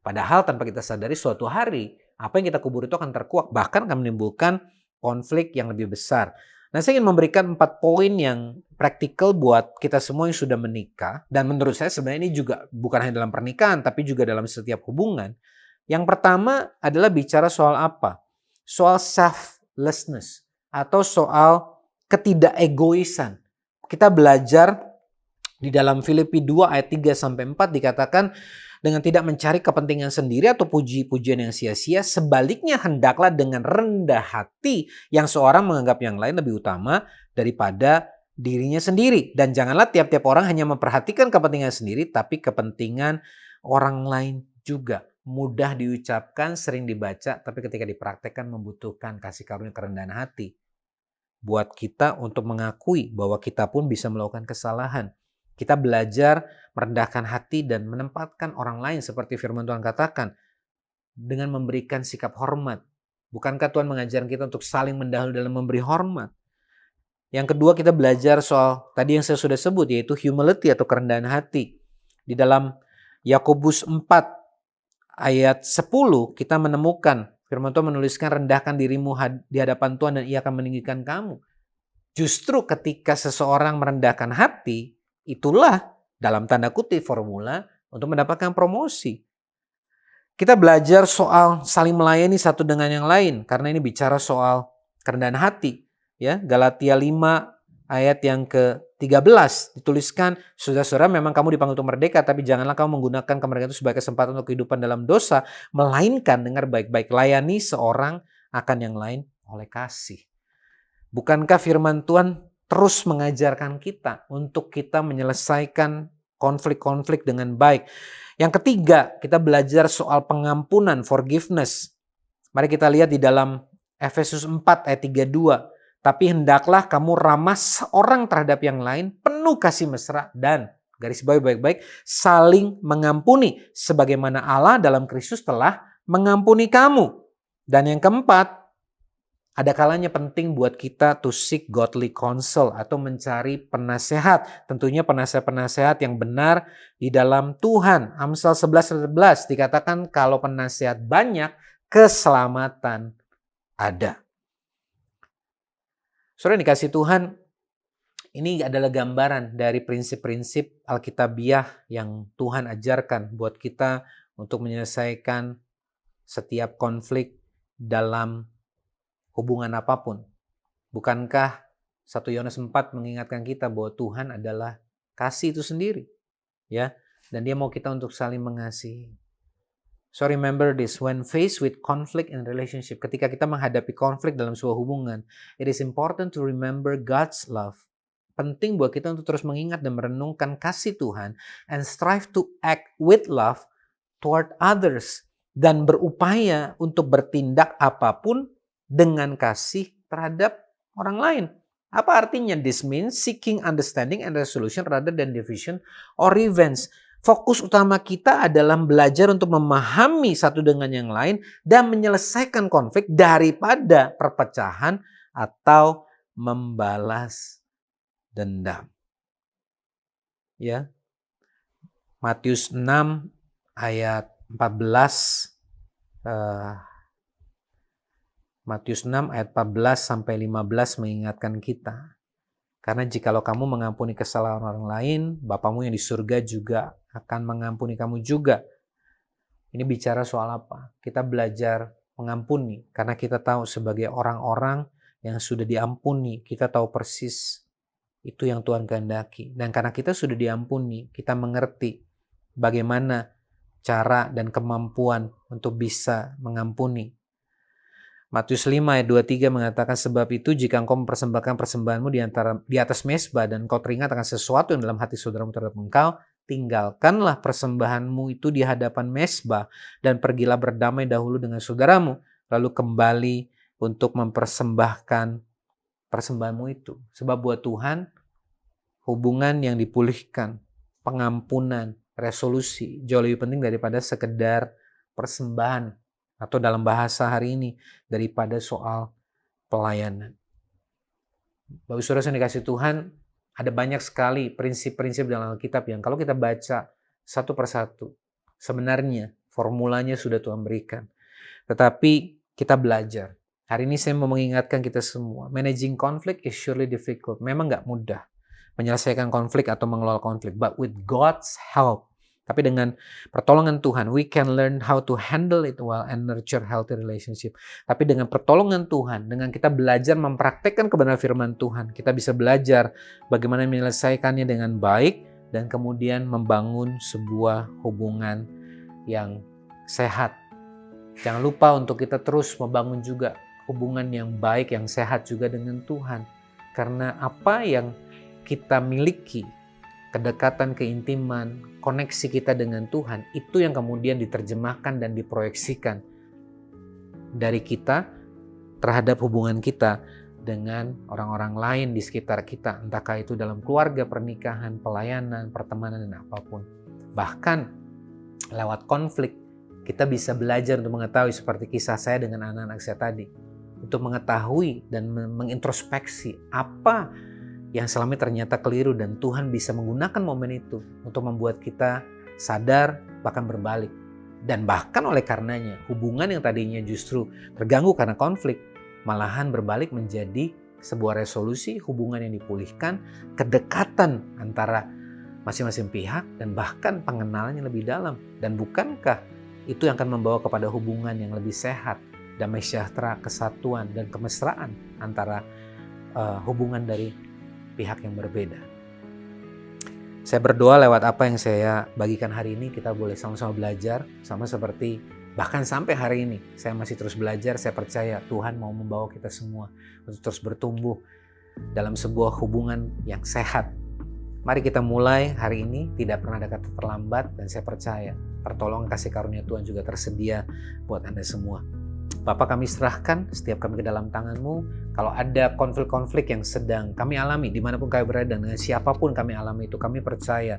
Padahal tanpa kita sadari suatu hari, apa yang kita kubur itu akan terkuak, bahkan akan menimbulkan konflik yang lebih besar. Nah, saya ingin memberikan 4 poin yang praktikal buat kita semua yang sudah menikah. Dan menurut saya sebenarnya ini juga bukan hanya dalam pernikahan, tapi juga dalam setiap hubungan. Yang pertama adalah bicara soal apa? Soal selflessness atau soal ketidakegoisan. Kita belajar di dalam Filipi 2 ayat 3-4 dikatakan, dengan tidak mencari kepentingan sendiri atau puji-pujian yang sia-sia, sebaliknya hendaklah dengan rendah hati yang seorang menganggap yang lain lebih utama daripada dirinya sendiri. Dan janganlah tiap-tiap orang hanya memperhatikan kepentingan sendiri, tapi kepentingan orang lain juga. Mudah diucapkan, sering dibaca, tapi ketika dipraktekkan membutuhkan kasih karunia kerendahan hati. Buat kita untuk mengakui bahwa kita pun bisa melakukan kesalahan. Kita belajar merendahkan hati dan menempatkan orang lain seperti firman Tuhan katakan dengan memberikan sikap hormat. Bukankah Tuhan mengajar kita untuk saling mendahului dalam memberi hormat? Yang kedua, kita belajar soal tadi yang saya sudah sebut, yaitu humility atau kerendahan hati. Di dalam Yakobus 4 ayat 10 kita menemukan firman Tuhan menuliskan, rendahkan dirimu di hadapan Tuhan dan Ia akan meninggikan kamu. Justru ketika seseorang merendahkan hati, itulah dalam tanda kutip formula untuk mendapatkan promosi. Kita belajar soal saling melayani satu dengan yang lain karena ini bicara soal kerendahan hati. Ya, Galatia 5 ayat yang ke-13 dituliskan, saudara-saudara memang kamu dipanggil untuk merdeka, tapi janganlah kamu menggunakan kemerdekaan itu sebagai kesempatan untuk kehidupan dalam dosa, melainkan dengar baik-baik, layani seorang akan yang lain oleh kasih. Bukankah firman Tuhan terus mengajarkan kita untuk kita menyelesaikan konflik-konflik dengan baik? Yang ketiga, kita belajar soal pengampunan, forgiveness. Mari kita lihat di dalam Efesus 4 ayat 32. Tapi hendaklah kamu ramah seorang terhadap yang lain, penuh kasih mesra dan, garis bawahi baik-baik, saling mengampuni sebagaimana Allah dalam Kristus telah mengampuni kamu. Dan yang keempat, ada kalanya penting buat kita to seek godly counsel atau mencari penasehat. Tentunya penasehat-penasehat yang benar di dalam Tuhan. Amsal 11:11 dikatakan kalau penasehat banyak, keselamatan ada. Saudara dikasih Tuhan, ini adalah gambaran dari prinsip-prinsip Alkitabiah yang Tuhan ajarkan buat kita untuk menyelesaikan setiap konflik dalam hubungan apapun. Bukankah 1 Yohanes 4 mengingatkan kita bahwa Tuhan adalah kasih itu sendiri, ya, dan Dia mau kita untuk saling mengasihi. So remember this, when faced with conflict in relationship, ketika kita menghadapi konflik dalam sebuah hubungan, it is important to remember God's love. Penting buat kita untuk terus mengingat dan merenungkan kasih Tuhan and strive to act with love toward others, dan berupaya untuk bertindak apapun dengan kasih terhadap orang lain. Apa artinya? This means seeking understanding and resolution rather than division or revenge. Fokus utama kita adalah belajar untuk memahami satu dengan yang lain dan menyelesaikan konflik daripada perpecahan atau membalas dendam. Ya. Matius 6 ayat 14 Matius 6 ayat 14 sampai 15 mengingatkan kita. Karena jikalau kamu mengampuni kesalahan orang lain, Bapamu yang di surga juga akan mengampuni kamu juga. Ini bicara soal apa? Kita belajar mengampuni karena kita tahu sebagai orang-orang yang sudah diampuni, kita tahu persis itu yang Tuhan kehendaki. Dan karena kita sudah diampuni, kita mengerti bagaimana cara dan kemampuan untuk bisa mengampuni. Matius 5 ayat 23 mengatakan, sebab itu jika engkau mempersembahkan persembahanmu di atas mezbah dan engkau teringat akan sesuatu yang dalam hati saudaramu terhadap engkau, tinggalkanlah persembahanmu itu di hadapan mezbah dan pergilah berdamai dahulu dengan saudaramu, lalu kembali untuk mempersembahkan persembahanmu itu. Sebab buat Tuhan hubungan yang dipulihkan, pengampunan, resolusi jauh lebih penting daripada sekedar persembahan atau dalam bahasa hari ini daripada soal pelayanan. Bapak Saudara yang dikasih Tuhan, ada banyak sekali prinsip-prinsip dalam Alkitab yang kalau kita baca satu persatu, sebenarnya formulanya sudah Tuhan berikan. Tetapi kita belajar. Hari ini saya mau mengingatkan kita semua, managing conflict is surely difficult. Memang nggak mudah menyelesaikan konflik atau mengelola konflik. But with God's help, tapi dengan pertolongan Tuhan, we can learn how to handle it well and nurture healthy relationship. Tapi dengan pertolongan Tuhan, dengan kita belajar mempraktekkan kebenaran firman Tuhan, kita bisa belajar bagaimana menyelesaikannya dengan baik dan kemudian membangun sebuah hubungan yang sehat. Jangan lupa untuk kita terus membangun juga hubungan yang baik, yang sehat juga dengan Tuhan. Karena apa yang kita miliki, kedekatan, keintiman, koneksi kita dengan Tuhan, itu yang kemudian diterjemahkan dan diproyeksikan dari kita terhadap hubungan kita dengan orang-orang lain di sekitar kita, entahkah itu dalam keluarga, pernikahan, pelayanan, pertemanan, dan apapun. Bahkan lewat konflik, kita bisa belajar untuk mengetahui seperti kisah saya dengan anak-anak saya tadi, untuk mengetahui dan mengintrospeksi apa yang selama ini ternyata keliru dan Tuhan bisa menggunakan momen itu untuk membuat kita sadar bahkan berbalik. Dan bahkan oleh karenanya hubungan yang tadinya justru terganggu karena konflik malahan berbalik menjadi sebuah resolusi, hubungan yang dipulihkan, kedekatan antara masing-masing pihak dan bahkan pengenalan yang lebih dalam. Dan bukankah itu yang akan membawa kepada hubungan yang lebih sehat, damai sejahtera, kesatuan dan kemesraan antara hubungan dari pihak yang berbeda. Saya berdoa lewat apa yang saya bagikan hari ini, kita boleh sama-sama belajar, sama seperti bahkan sampai hari ini saya masih terus belajar. Saya percaya Tuhan mau membawa kita semua untuk terus bertumbuh dalam sebuah hubungan yang sehat. Mari kita mulai hari ini, tidak pernah ada kata terlambat, dan saya percaya pertolongan kasih karunia Tuhan juga tersedia buat Anda semua. Bapa, kami serahkan setiap kami ke dalam tangan-Mu. Kalau ada konflik-konflik yang sedang kami alami, dimanapun kami berada, dengan siapapun kami alami itu, kami percaya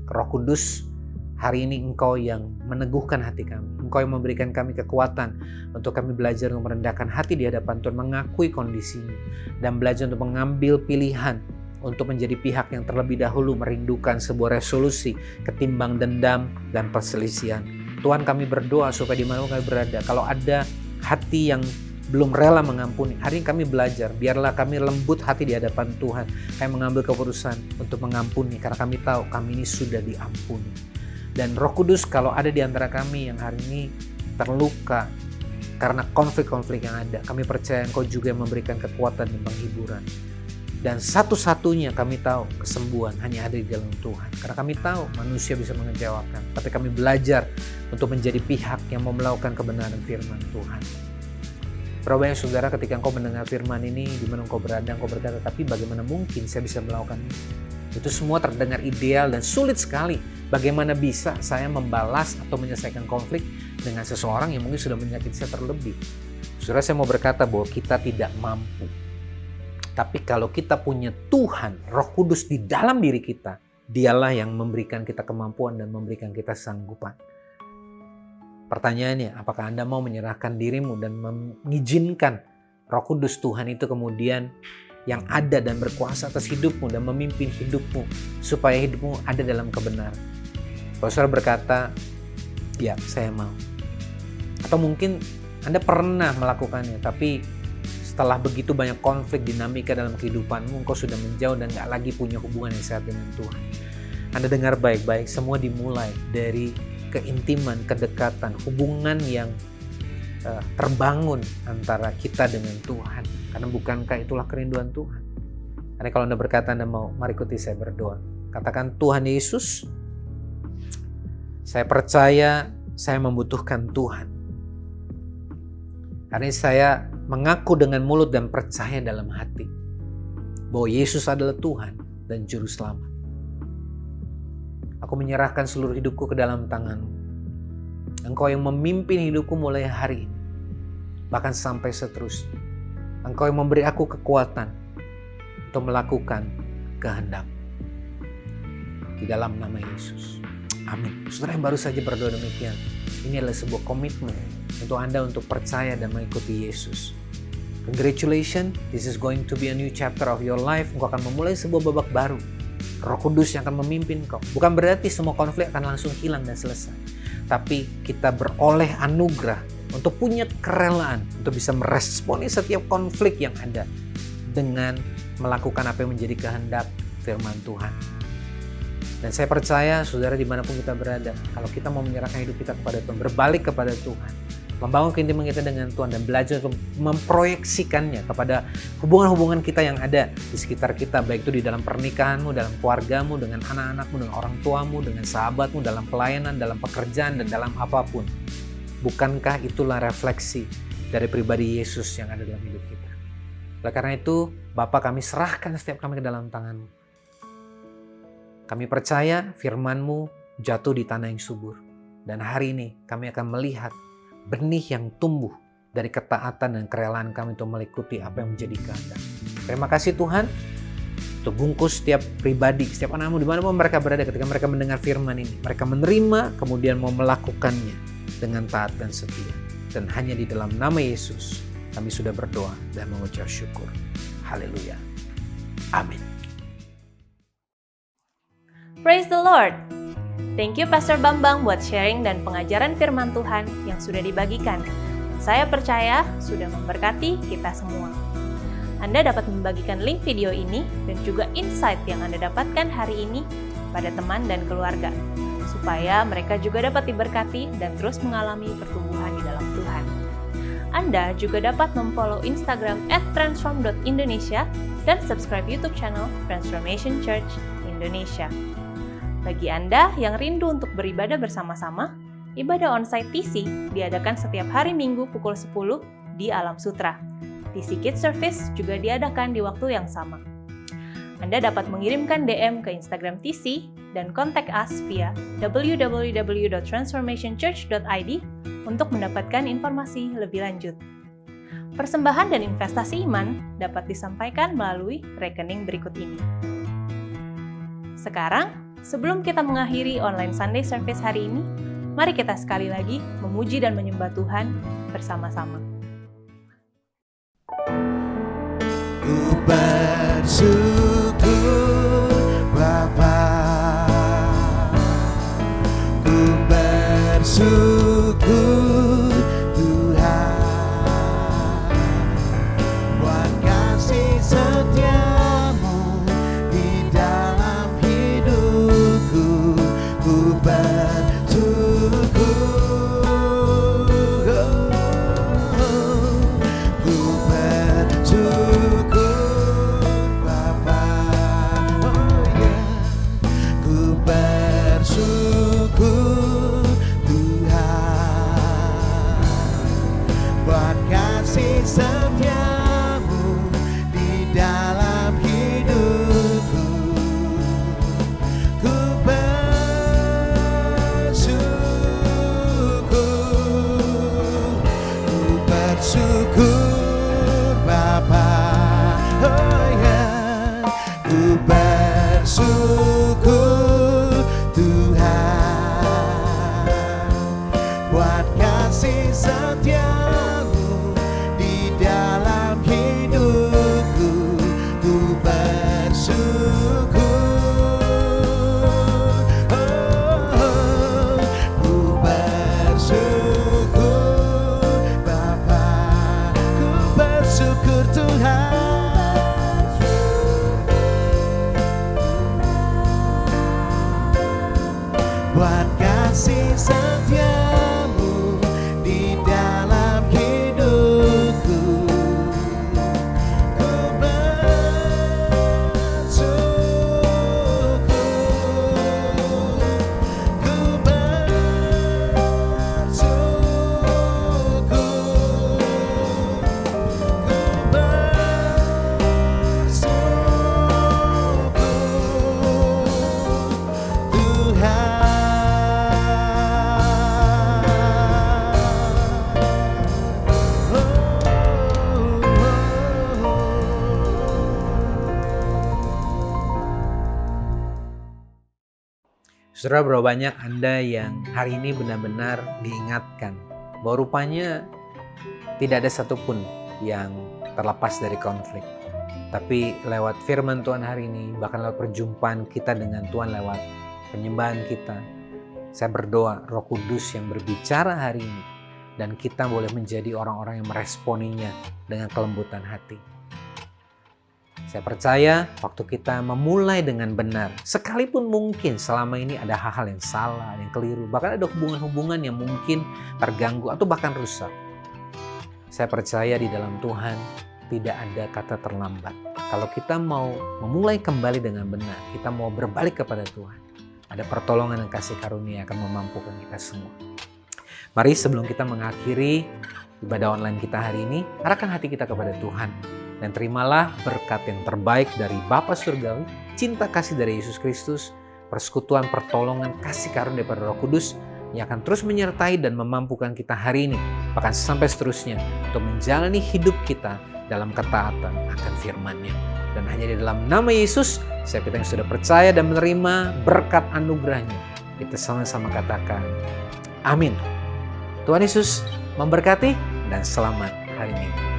Roh Kudus, hari ini Engkau yang meneguhkan hati kami. Engkau yang memberikan kami kekuatan untuk kami belajar untuk merendahkan hati di hadapan Tuhan, mengakui kondisinya, dan belajar untuk mengambil pilihan untuk menjadi pihak yang terlebih dahulu merindukan sebuah resolusi ketimbang dendam dan perselisihan. Tuhan, kami berdoa supaya dimanapun kami berada, kalau ada hati yang belum rela mengampuni, hari ini kami belajar, biarlah kami lembut hati di hadapan Tuhan. Kami mengambil keputusan untuk mengampuni, karena kami tahu kami ini sudah diampuni. Dan Roh Kudus, kalau ada di antara kami yang hari ini terluka karena konflik-konflik yang ada, kami percaya Engkau juga yang memberikan kekuatan dan penghiburan. Dan satu-satunya kami tahu kesembuhan hanya ada di dalam Tuhan. Karena kami tahu manusia bisa mengecewakan, tapi kami belajar untuk menjadi pihak yang mau melakukan kebenaran firman Tuhan. Berapa banyak saudara ketika engkau mendengar firman ini, di mana engkau berada, engkau berkata, tapi bagaimana mungkin saya bisa melakukan ini? Itu semua terdengar ideal dan sulit sekali. Bagaimana bisa saya membalas atau menyelesaikan konflik dengan seseorang yang mungkin sudah menyakiti saya terlebih? Saudara, saya mau berkata bahwa kita tidak mampu. Tapi kalau kita punya Tuhan, Roh Kudus di dalam diri kita, Dialah yang memberikan kita kemampuan dan memberikan kita sanggupan. Pertanyaannya, apakah Anda mau menyerahkan dirimu dan mengizinkan Roh Kudus Tuhan itu kemudian yang ada dan berkuasa atas hidupmu dan memimpin hidupmu supaya hidupmu ada dalam kebenaran? Kalau saudara berkata, ya saya mau. Atau mungkin Anda pernah melakukannya, tapi setelah begitu banyak konflik dinamika dalam kehidupanmu, engkau sudah menjauh dan gak lagi punya hubungan yang sehat dengan Tuhan. Anda dengar baik-baik, semua dimulai dari keintiman, kedekatan, hubungan yang terbangun antara kita dengan Tuhan. Karena bukankah itulah kerinduan Tuhan? Karena kalau Anda berkata Anda mau, mari ikuti saya berdoa. Katakan, Tuhan Yesus, saya percaya saya membutuhkan Tuhan. Karena saya mengaku dengan mulut dan percaya dalam hati bahwa Yesus adalah Tuhan dan Juru Selamat. Aku menyerahkan seluruh hidupku ke dalam tangan-Mu. Engkau yang memimpin hidupku mulai hari ini, bahkan sampai seterusnya. Engkau yang memberi aku kekuatan untuk melakukan kehendak. di dalam nama Yesus. Amin. Saudara yang baru saja berdoa demikian, ini adalah sebuah komitmen untuk Anda untuk percaya dan mengikuti Yesus. Congratulations, this is going to be a new chapter of your life. Engkau akan memulai sebuah babak baru. Roh Kudus yang akan memimpin kau. Bukan berarti semua konflik akan langsung hilang dan selesai. Tapi kita beroleh anugerah untuk punya kerelaan untuk bisa meresponi setiap konflik yang ada dengan melakukan apa yang menjadi kehendak firman Tuhan. Dan saya percaya saudara dimanapun kita berada, kalau kita mau menyerahkan hidup kita kepada Tuhan, berbalik kepada Tuhan, membangun keintiman kita dengan Tuhan dan belajar untuk memproyeksikannya kepada hubungan-hubungan kita yang ada di sekitar kita, baik itu di dalam pernikahanmu, dalam keluargamu, dengan anak-anakmu, dengan orang tuamu, dengan sahabatmu, dalam pelayanan, dalam pekerjaan, dan dalam apapun. Bukankah itulah refleksi dari pribadi Yesus yang ada dalam hidup kita? Oleh karena itu, Bapa, kami serahkan setiap kami ke dalam tangan-Mu. Kami percaya firman-Mu jatuh di tanah yang subur. Dan hari ini kami akan melihat benih yang tumbuh dari ketaatan dan kerelaan kami untuk mengikuti apa yang menjadi kehendak. Terima kasih Tuhan untuk bungkus setiap pribadi, setiap anak-Mu dimanapun mereka berada ketika mereka mendengar firman ini. Mereka menerima kemudian mau melakukannya dengan taat dan setia. Dan hanya di dalam nama Yesus kami sudah berdoa dan mengucap syukur. Haleluya. Amin. Praise the Lord! Thank you Pastor Bambang buat sharing dan pengajaran firman Tuhan yang sudah dibagikan. Saya percaya sudah memberkati kita semua. Anda dapat membagikan link video ini dan juga insight yang Anda dapatkan hari ini pada teman dan keluarga, supaya mereka juga dapat diberkati dan terus mengalami pertumbuhan di dalam Tuhan. Anda juga dapat memfollow Instagram @transform.indonesia dan subscribe YouTube channel Transformation Church Indonesia. Bagi Anda yang rindu untuk beribadah bersama-sama, ibadah onsite TC diadakan setiap hari Minggu pukul 10 di Alam Sutra. TC Kids Service juga diadakan di waktu yang sama. Anda dapat mengirimkan DM ke Instagram TC dan kontak us via www.transformationchurch.id untuk mendapatkan informasi lebih lanjut. Persembahan dan investasi iman dapat disampaikan melalui rekening berikut ini. Sekarang, sebelum kita mengakhiri online Sunday Service hari ini, mari kita sekali lagi memuji dan menyembah Tuhan bersama-sama. Ku bersyukur Bapa, ku bersyukur Tuhan, buat kasih setiamu di dalam hidupku. Ku bersyukur, ku bersyukur Bapa, oh yeah. Ku bersyukur Tuhan, buat kasih setiamu di dalam hidupku. Ku bersyukur Bapa, oh yeah. Ku bersyukur Tuhan, buat kasih setiamu di dalam hidupku. Ku bersyukur, oh, ku bersyukur Bapa, ku bersyukur Tuhan. Saudara, berapa banyak Anda yang hari ini benar-benar diingatkan bahwa rupanya tidak ada satupun yang terlepas dari konflik. Tapi lewat firman Tuhan hari ini, bahkan lewat perjumpaan kita dengan Tuhan, lewat penyembahan kita, saya berdoa Roh Kudus yang berbicara hari ini, dan kita boleh menjadi orang-orang yang meresponinya dengan kelembutan hati. Saya percaya waktu kita memulai dengan benar, sekalipun mungkin selama ini ada hal-hal yang salah, yang keliru, bahkan ada hubungan-hubungan yang mungkin terganggu atau bahkan rusak. Saya percaya di dalam Tuhan tidak ada kata terlambat. Kalau kita mau memulai kembali dengan benar, kita mau berbalik kepada Tuhan, ada pertolongan dan kasih karunia yang akan memampukan kita semua. Mari sebelum kita mengakhiri ibadah online kita hari ini, arahkan hati kita kepada Tuhan. Dan terimalah berkat yang terbaik dari Bapa Surgawi, cinta kasih dari Yesus Kristus, persekutuan, pertolongan, kasih karunia daripada Roh Kudus yang akan terus menyertai dan memampukan kita hari ini, bahkan sampai seterusnya, untuk menjalani hidup kita dalam ketaatan akan firman-Nya. Dan hanya di dalam nama Yesus, saya kita yang sudah percaya dan menerima berkat anugerah-Nya, kita sama-sama katakan, amin. Tuhan Yesus memberkati dan selamat hari ini.